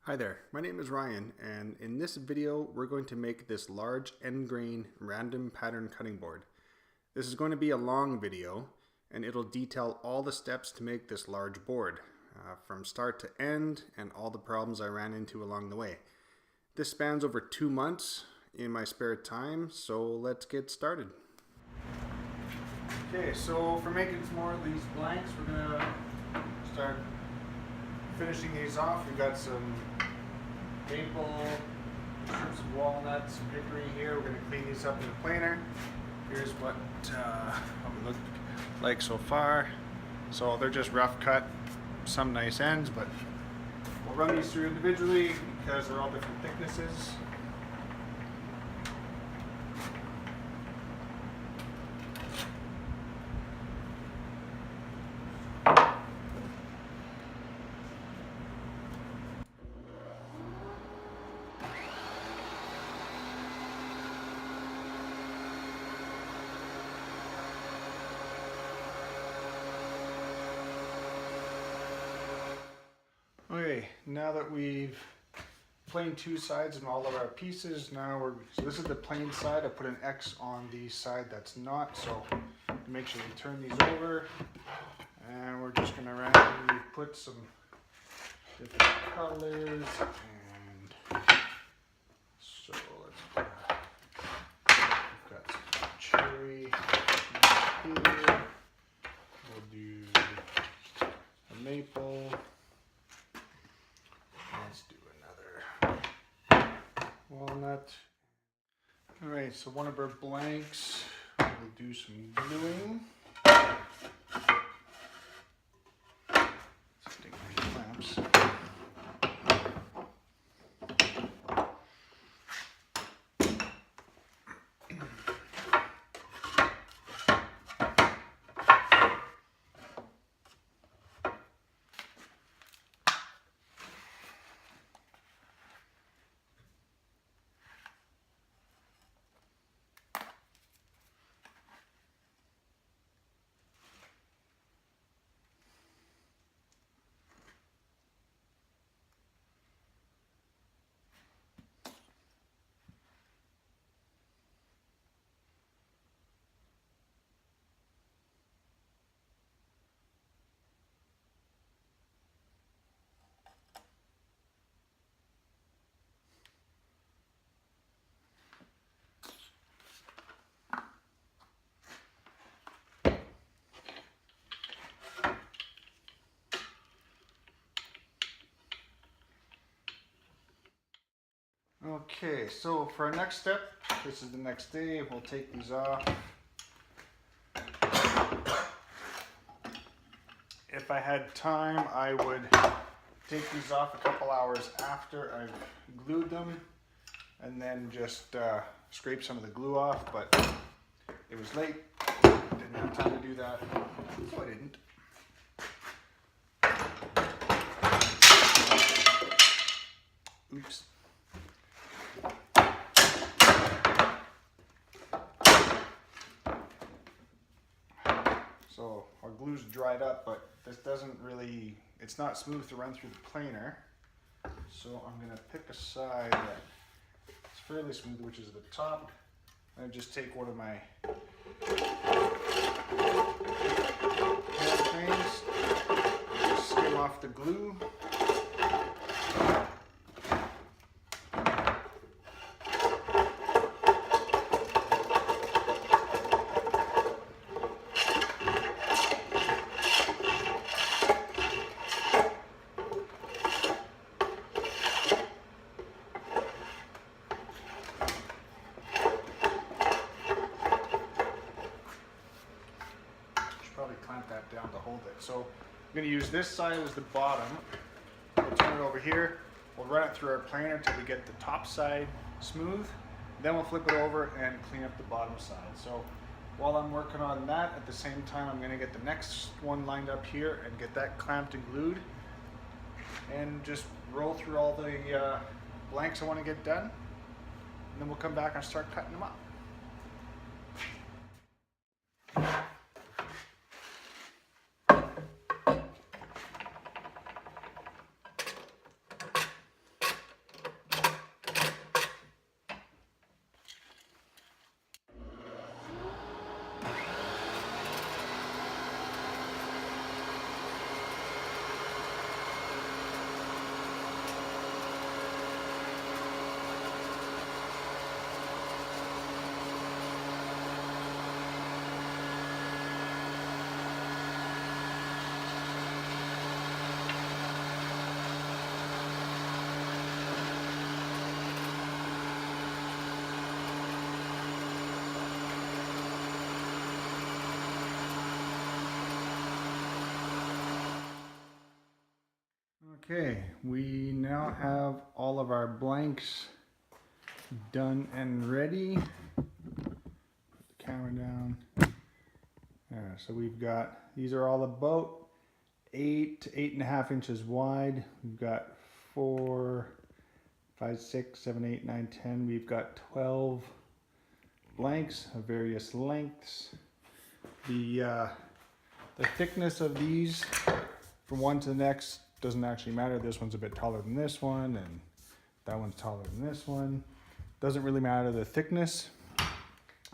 Hi there, my name is Ryan, and in this video we're going to make this large end grain random pattern cutting board. This is going to be a long video and it'll detail all the steps to make this large board from start to end and all the problems I ran into along the way. This spans over 2 months in my spare time, so let's get started. Okay, so for making some more of these blanks, we're going to start finishing these off. We've got some maple, strips of walnut, some hickory here. We're going to clean these up in the planer. Here's what we look like so far. So they're just rough cut, some nice ends, but we'll run these through individually because they're all different thicknesses. Okay, now that we've planed two sides and all of our pieces, so this is the plain side. I put an X on the side that's not, so make sure you turn these over, and we're just going to randomly put some different colors, and so we've got some cherry here, we'll do a maple. Let's do another walnut. All right, so one of our blanks, we'll do some gluing. Let's take my clamps. Okay, so for our next step, this is the next day, we'll take these off. If I had time, I would take these off a couple hours after I've glued them and then just scrape some of the glue off, but it was late, didn't have time to do that, so I didn't. Oops. So our glue's dried up, but this doesn't really, it's not smooth to run through the planer. So I'm going to pick a side that is fairly smooth, which is the top. And just take one of my hand things, skim off the glue. Clamp that down to hold it. So I'm going to use this side as the bottom. We'll turn it over here. We'll run it through our planer until we get the top side smooth. Then we'll flip it over and clean up the bottom side. So while I'm working on that, at the same time I'm going to get the next one lined up here and get that clamped and glued. And just roll through all the blanks I want to get done. And then we'll come back and start cutting them up. Okay, we now have all of our blanks done and ready. Put the camera down. So we've got, these are all about 8 to 8.5 inches wide. We've got 4, 5, 6, 7, 8, 9, 10. We've got 12 blanks of various lengths. The thickness of these from one to the next doesn't actually matter. This one's a bit taller than this one, and that one's taller than this one. Doesn't really matter the thickness.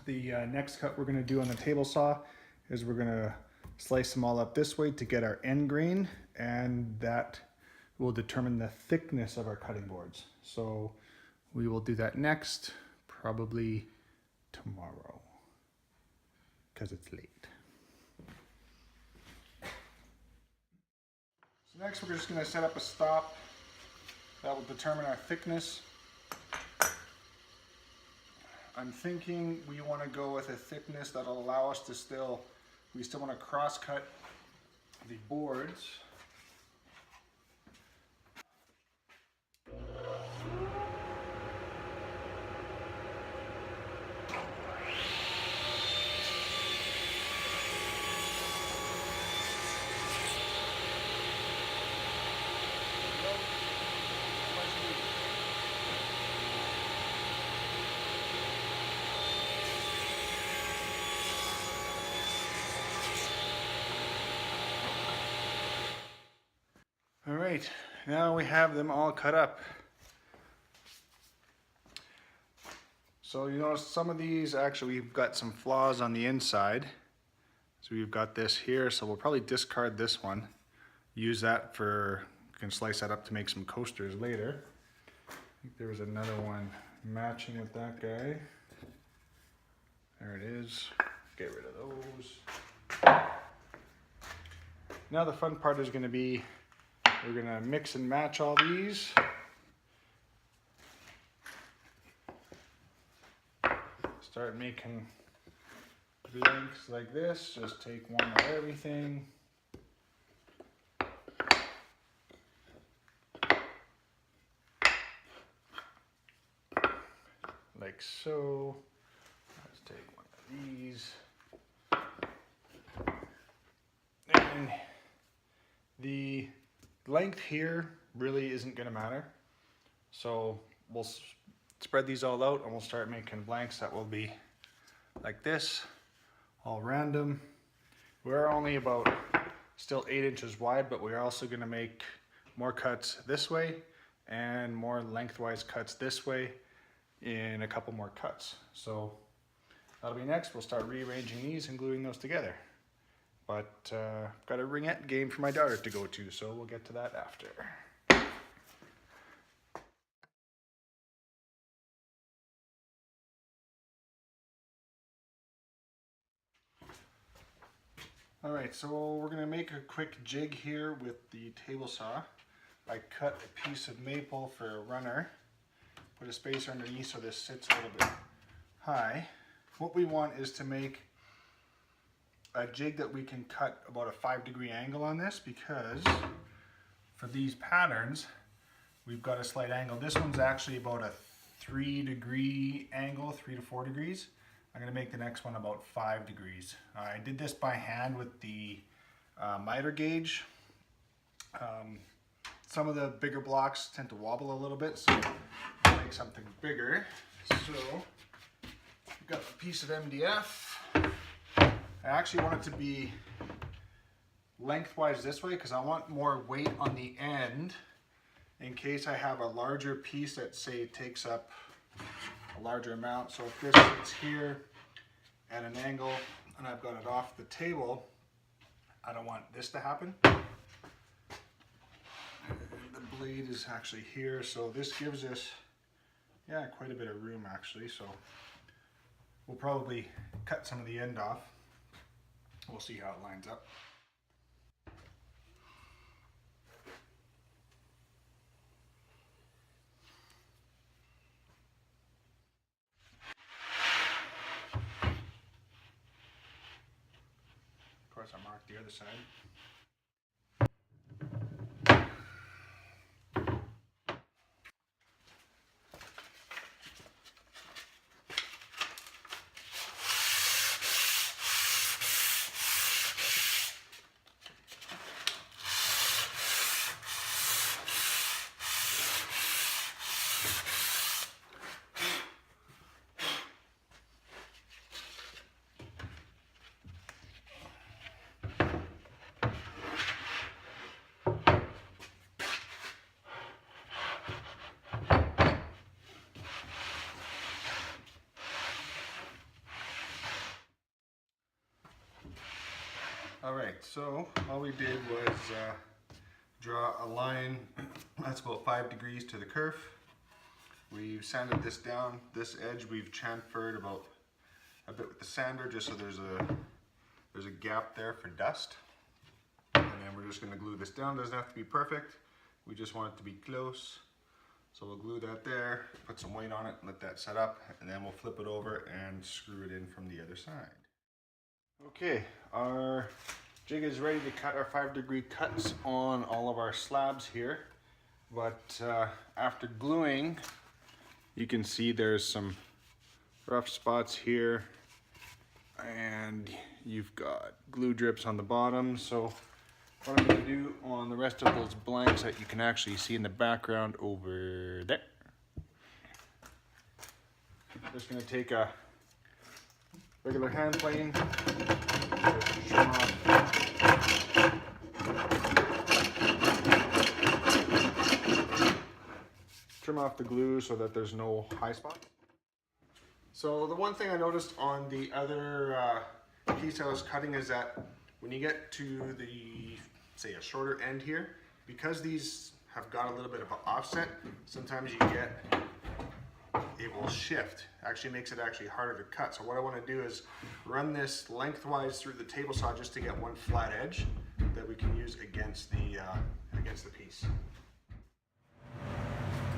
The next cut we're going to do on the table saw is we're going to slice them all up this way to get our end grain, and that will determine the thickness of our cutting boards. So we will do that next, probably tomorrow, because it's late. So next we're just going to set up a stop that will determine our thickness. I'm thinking we want to go with a thickness that'll allow us to we still want to cross cut the boards. All right, now we have them all cut up. So you notice some of these, actually we've got some flaws on the inside. So we've got this here, so we'll probably discard this one. Use that can slice that up to make some coasters later. I think there was another one matching with that guy. There it is, get rid of those. Now the fun part is gonna be, we're going to mix and match all these. Start making blanks like this. Just take one of everything. Like so. Let's take one of these. And the length here really isn't going to matter, so we'll spread these all out and we'll start making blanks that will be like this, all random. We're only about still 8 inches wide, but we're also going to make more cuts this way and more lengthwise cuts this way in a couple more cuts. So that'll be next. We'll start rearranging these and gluing those together. But got a ringette game for my daughter to go to, so we'll get to that after. Alright, so we're going to make a quick jig here with the table saw. I cut a piece of maple for a runner, put a spacer underneath so this sits a little bit high. What we want is to make a jig that we can cut about a 5-degree angle on this, because for these patterns we've got a slight angle. This one's actually about a 3-degree angle, 3 to 4 degrees. I'm going to make the next one about 5 degrees. I did this by hand with the miter gauge. Some of the bigger blocks tend to wobble a little bit, so I'll make something bigger. So we've got a piece of MDF. I actually want it to be lengthwise this way because I want more weight on the end in case I have a larger piece that, say, takes up a larger amount. So if this sits here at an angle and I've got it off the table, I don't want this to happen. And the blade is actually here, so this gives us, yeah, quite a bit of room actually. So we'll probably cut some of the end off. We'll see how it lines up. Of course, I marked the other side. Alright, so all we did was draw a line that's about 5 degrees to the kerf. We've sanded this down. This edge we've chamfered about a bit with the sander just so there's a gap there for dust. And then we're just going to glue this down. Doesn't have to be perfect. We just want it to be close. So we'll glue that there, put some weight on it, let that set up, and then we'll flip it over and screw it in from the other side. Okay, our jig is ready to cut our 5-degree cuts on all of our slabs here. But after gluing, you can see there's some rough spots here and you've got glue drips on the bottom. So what I'm going to do on the rest of those blanks that you can actually see in the background over there, I'm just going to take a regular hand plane, trim off the glue so that there's no high spot. So the one thing I noticed on the other piece I was cutting is that when you get to the, say, a shorter end here, because these have got a little bit of an offset, sometimes you get, it will shift. Actually makes it actually harder to cut. So what I want to do is run this lengthwise through the table saw just to get one flat edge that we can use against the piece.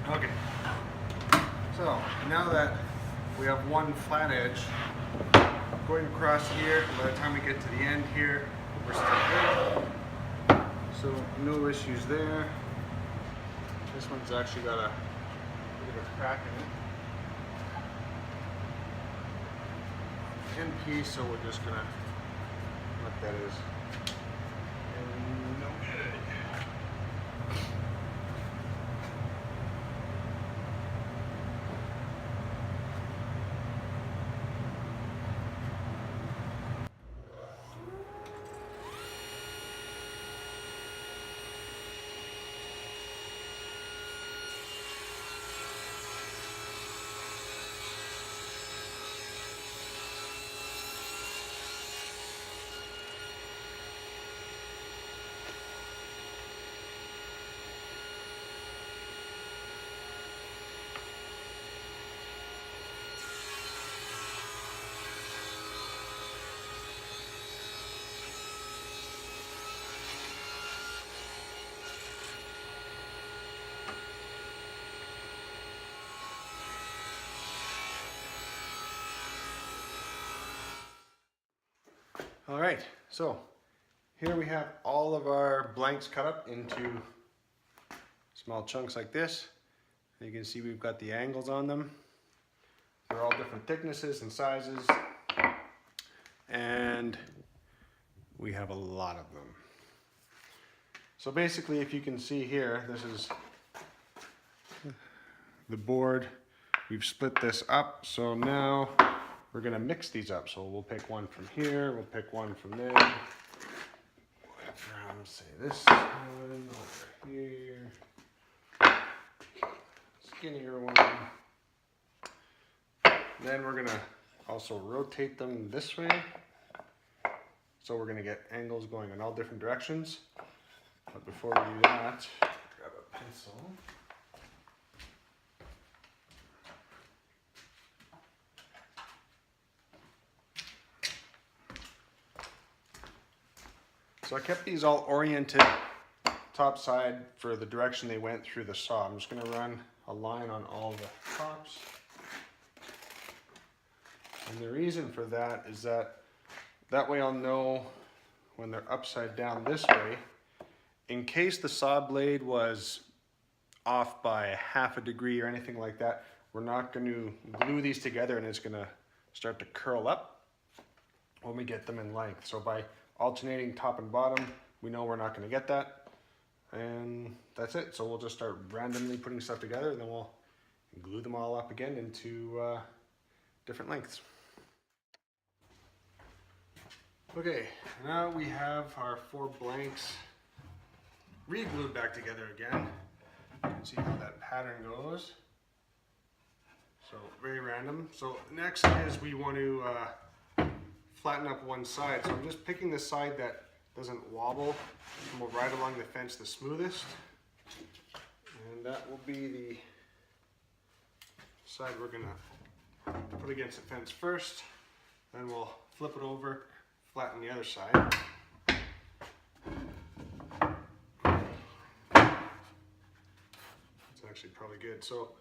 Okay, so now that we have one flat edge going across here, by the time we get to the end here, we're still good. So no issues there. This one's actually got a bit of a crack in it. End piece, so we're just gonna what that is. And no good. All right, so here we have all of our blanks cut up into small chunks like this. You can see we've got the angles on them. They're all different thicknesses and sizes, and we have a lot of them. So basically, if you can see here, this is the board. We've split this up, so now we're gonna mix these up. So we'll pick one from here, we'll pick one from there. From, say, this one over here. Skinnier one. Then we're gonna also rotate them this way. So we're gonna get angles going in all different directions. But before we do that, grab a pencil. So I kept these all oriented top side for the direction they went through the saw. I'm just going to run a line on all the tops. And the reason for that is that way I'll know when they're upside down this way, in case the saw blade was off by ½ degree or anything like that, we're not going to glue these together and it's going to start to curl up when we get them in length. So by alternating top and bottom, we know we're not going to get that, and that's it. So we'll just start randomly putting stuff together, and then we'll glue them all up again into different lengths. Okay, now we have our 4 blanks re-glued back together again. You can see how that pattern goes. So very random. So next is we want to flatten up one side. So I'm just picking the side that doesn't wobble, and will ride along the fence the smoothest. And that will be the side we're gonna put against the fence first. Then we'll flip it over, flatten the other side. It's actually probably good. So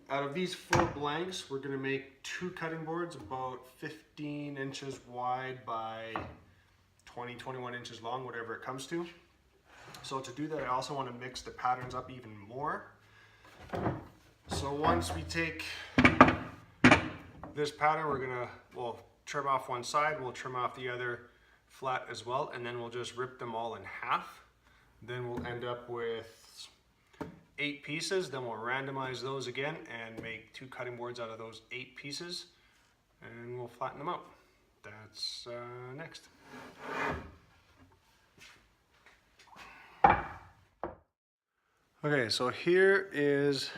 out of these 4 blanks, we're gonna make 2 cutting boards about 15 inches wide by 20, 21 inches long, whatever it comes to. So to do that, I also want to mix the patterns up even more. So once we take this pattern, we'll trim off one side, we'll trim off the other flat as well, and then we'll just rip them all in half. Then we'll end up with 8 pieces, then we'll randomize those again and make 2 cutting boards out of those 8 pieces, and we'll flatten them out. That's next. Okay, so here is,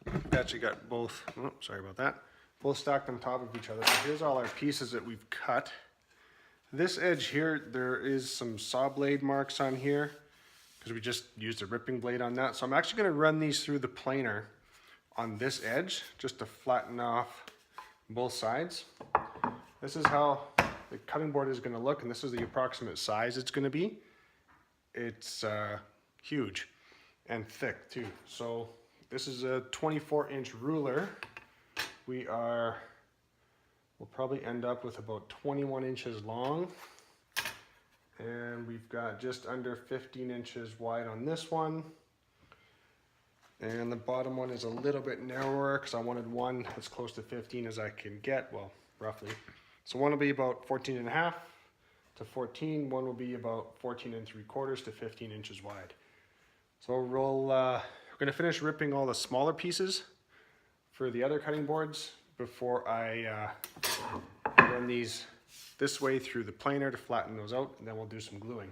we actually got both, oh, sorry about that, both stacked on top of each other. So here's all our pieces that we've cut. This edge here, there is some saw blade marks on here because we just used a ripping blade on that. So I'm actually going to run these through the planer on this edge just to flatten off both sides. This is how the cutting board is going to look, and this is the approximate size it's going to be. It's huge and thick too. So this is a 24-inch ruler. We'll probably end up with about 21 inches long, and we've got just under 15 inches wide on this one, and the bottom one is a little bit narrower because I wanted one as close to 15 as I can get, well, roughly. So one will be about 14 and a half to 14, one will be about 14 and 3/4 to 15 inches wide. So we're gonna finish ripping all the smaller pieces for the other cutting boards before I run these this way through the planer to flatten those out, and then we'll do some gluing.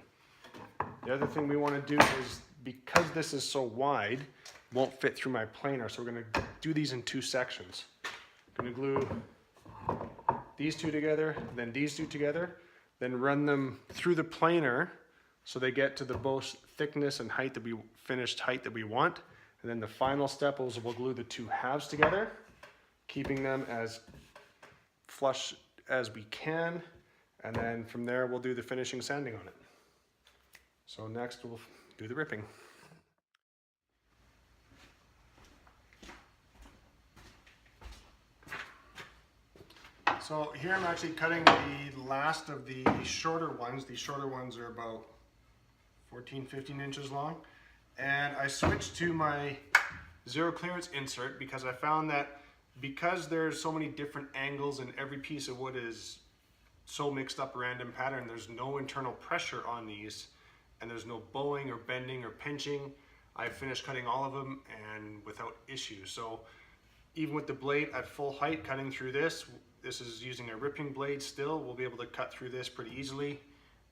The other thing we want to do is, because this is so wide, it won't fit through my planer, so we're going to do these in 2 sections. I'm going to glue these 2 together, then these 2 together, then run them through the planer so they get to the both thickness and height that finished height that we want. And then the final step is we'll glue the 2 halves together, keeping them as flush as we can, and then from there we'll do the finishing sanding on it. So next we'll do the ripping. So here I'm actually cutting the last of the shorter ones. These shorter ones are about 14, 15 inches long. And I switched to my zero clearance insert because I found that because there's so many different angles and every piece of wood is so mixed up random pattern, there's no internal pressure on these, and there's no bowing or bending or pinching. I finished cutting all of them and without issue. So even with the blade at full height cutting through this is using a ripping blade still, we'll be able to cut through this pretty easily.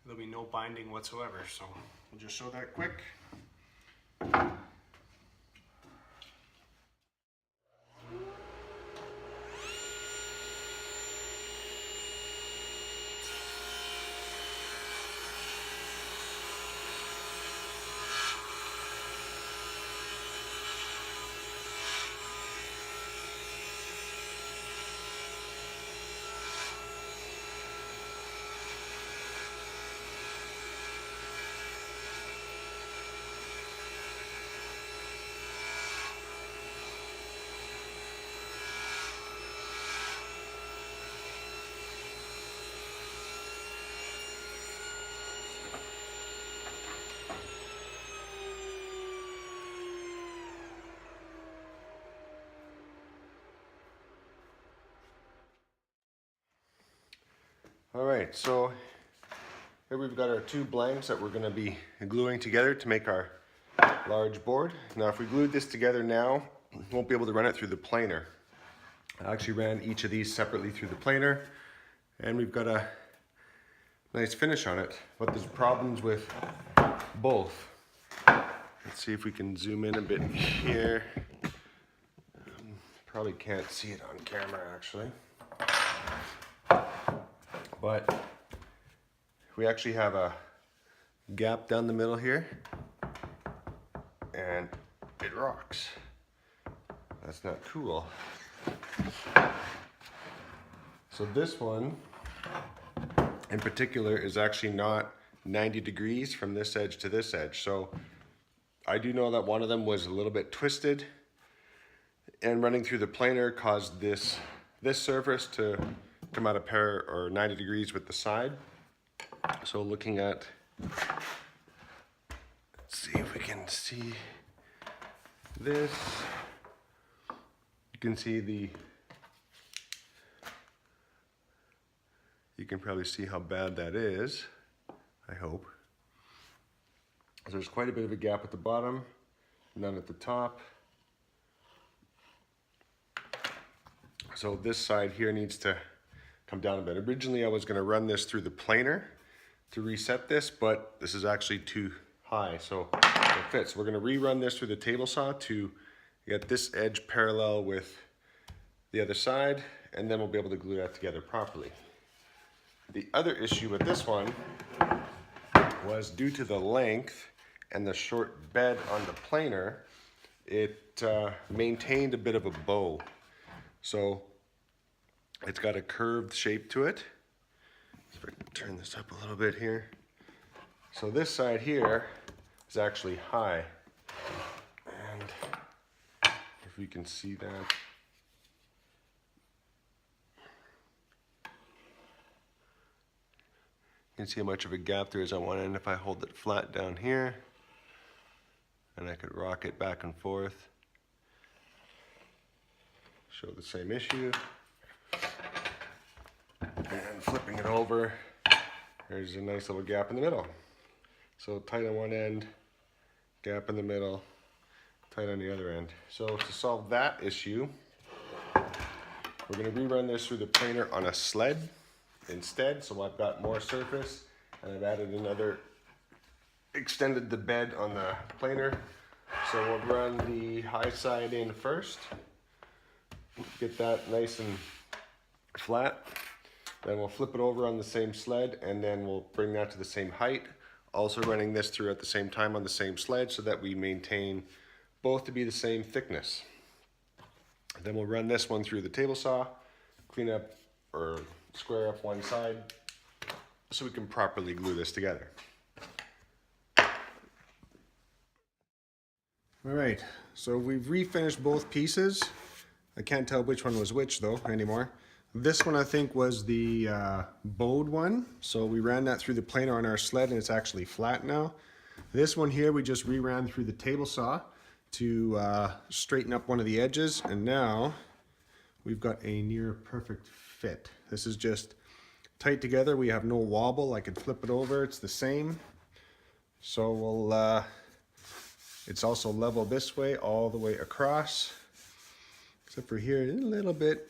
There'll be no binding whatsoever. So we'll just show that quick. All right, so here we've got our 2 blanks that we're going to be gluing together to make our large board. Now if we glued this together now, we won't be able to run it through the planer. I actually ran each of these separately through the planer, and we've got a nice finish on it, but there's problems with both. Let's see if we can zoom in a bit here. Probably can't see it on camera actually. But we actually have a gap down the middle here, and it rocks. That's not cool. So this one in particular is actually not 90 degrees from this edge to this edge. So I do know that one of them was a little bit twisted, and running through the planer caused this surface to come out a pair or 90 degrees with the side. So looking at, let's see if we can see this. You can see you can probably see how bad that is, I hope. So there's quite a bit of a gap at the bottom, none at the top. So this side here needs to come down a bit. Originally I was going to run this through the planer to reset this, but this is actually too high, so it fits. We're going to rerun this through the table saw to get this edge parallel with the other side, and then we'll be able to glue that together properly. The other issue with this one was due to the length and the short bed on the planer, it maintained a bit of a bow. So it's got a curved shape to it. So if I can turn this up a little bit here. So this side here is actually high. And if we can see that. You can see how much of a gap there is on one end. If I hold it flat down here, and I could rock it back and forth. Show the same issue. And flipping it over, there's a nice little gap in the middle. So tight on one end, gap in the middle, tight on the other end. So to solve that issue, we're going to rerun this through the planer on a sled instead. So I've got more surface, and I've added extended the bed on the planer. So we'll run the high side in first, get that nice and flat. Then we'll flip it over on the same sled, and then we'll bring that to the same height. Also running this through at the same time on the same sled so that we maintain both to be the same thickness. Then we'll run this one through the table saw, clean up or square up one side so we can properly glue this together. All right, so we've refinished both pieces. I can't tell which one was which though anymore. This one I think was the bowed one. So we ran that through the planer on our sled and it's actually flat now. This one here we just reran through the table saw to straighten up one of the edges, and now we've got a near perfect fit. This is just tight together. We have no wobble. I could flip it over. It's the same. So we'll it's also level this way all the way across, except for here a little bit.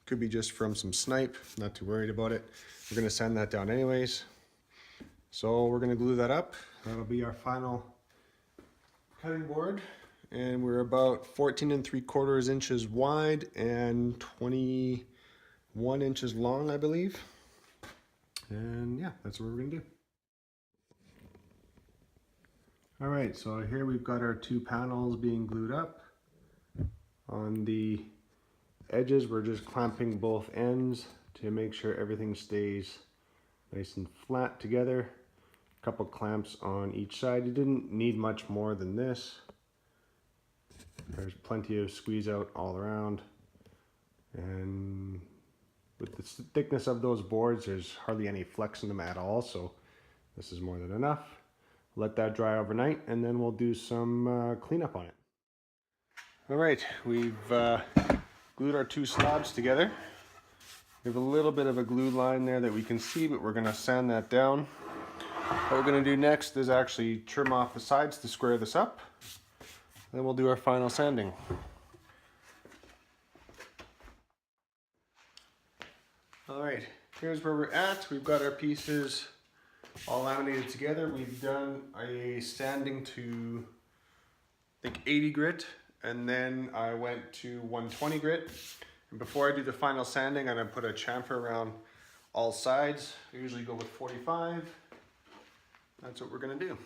Could be just from some snipe, not too worried about it. We're gonna sand that down anyways. So we're gonna glue that up. That'll be our final cutting board. And we're about 14 3/4 inches wide and 21 inches long, I believe. And yeah, that's what we're gonna do. All right, so here we've got our two panels being glued up. On the edges, we're just clamping both ends to make sure everything stays nice and flat together. A couple clamps on each side. You didn't need much more than this. There's plenty of squeeze out all around. And with the thickness of those boards, there's hardly any flex in them at all, so this is more than enough. Let that dry overnight, and then we'll do some cleanup on it. All right, we've glued our two slabs together. We have a little bit of a glue line there that we can see, but we're gonna sand that down. What we're gonna do next is actually trim off the sides to square this up. Then we'll do our final sanding. All right, here's where we're at. We've got our pieces all laminated together. We've done a sanding to, I think, 80 grit, and then I went to 120 grit. And before I do the final sanding, I'm gonna put a chamfer around all sides. I usually go with 45. That's what we're gonna do.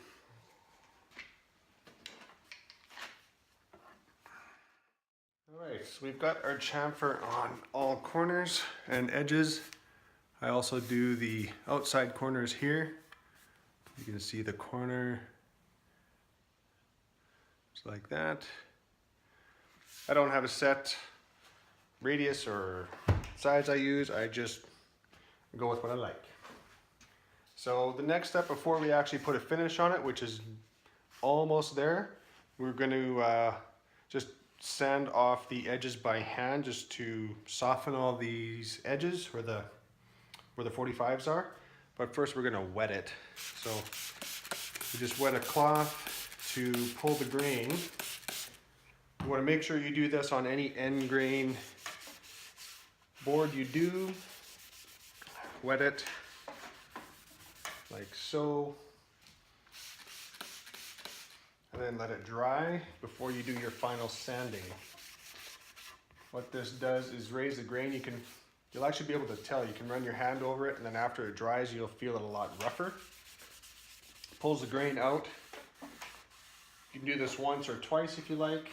All right, so we've got our chamfer on all corners and edges. I also do the outside corners here. You can see the corner just like that. I don't have a set radius or size I use. I just go with what I like. So the next step before we actually put a finish on it, which is almost there, we're going to just sand off the edges by hand just to soften all these edges where the 45s are. But first we're going to wet it. So we just wet a cloth to pull the grain. You want to make sure you do this on any end grain board you do. Wet it like so, and then let it dry before you do your final sanding. What this does is raise the grain. You'll actually be able to tell. You can run your hand over it, and then after it dries, you'll feel it a lot rougher. Pulls the grain out. You can do this once or twice if you like.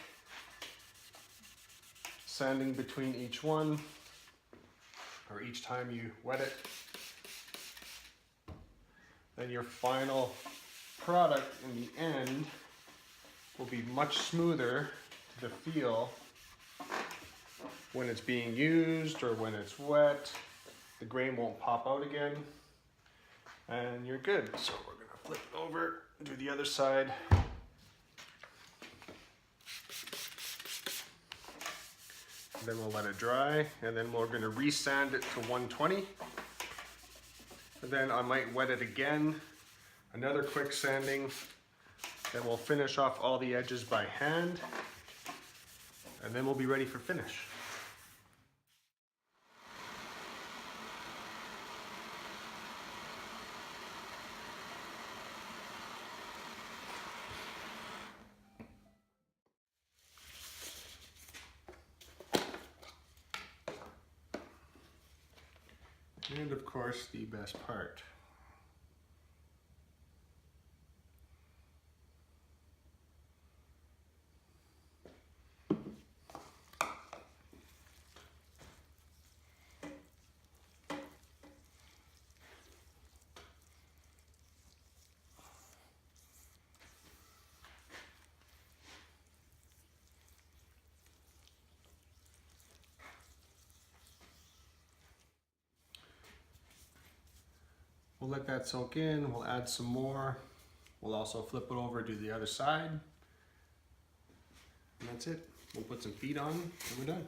Sanding between each one, or each time you wet it. Then your final product in the end will be much smoother to the feel when it's being used or when it's wet. The grain won't pop out again, and you're good. So we're gonna flip it over, do the other side. Then we'll let it dry, and then we're gonna resand it to 120. And then I might wet it again, another quick sanding. Then we'll finish off all the edges by hand, and then we'll be ready for finish. And of course, the best part. We'll let that soak in, we'll add some more. We'll also flip it over to the other side. And that's it. We'll put some feet on and we're done.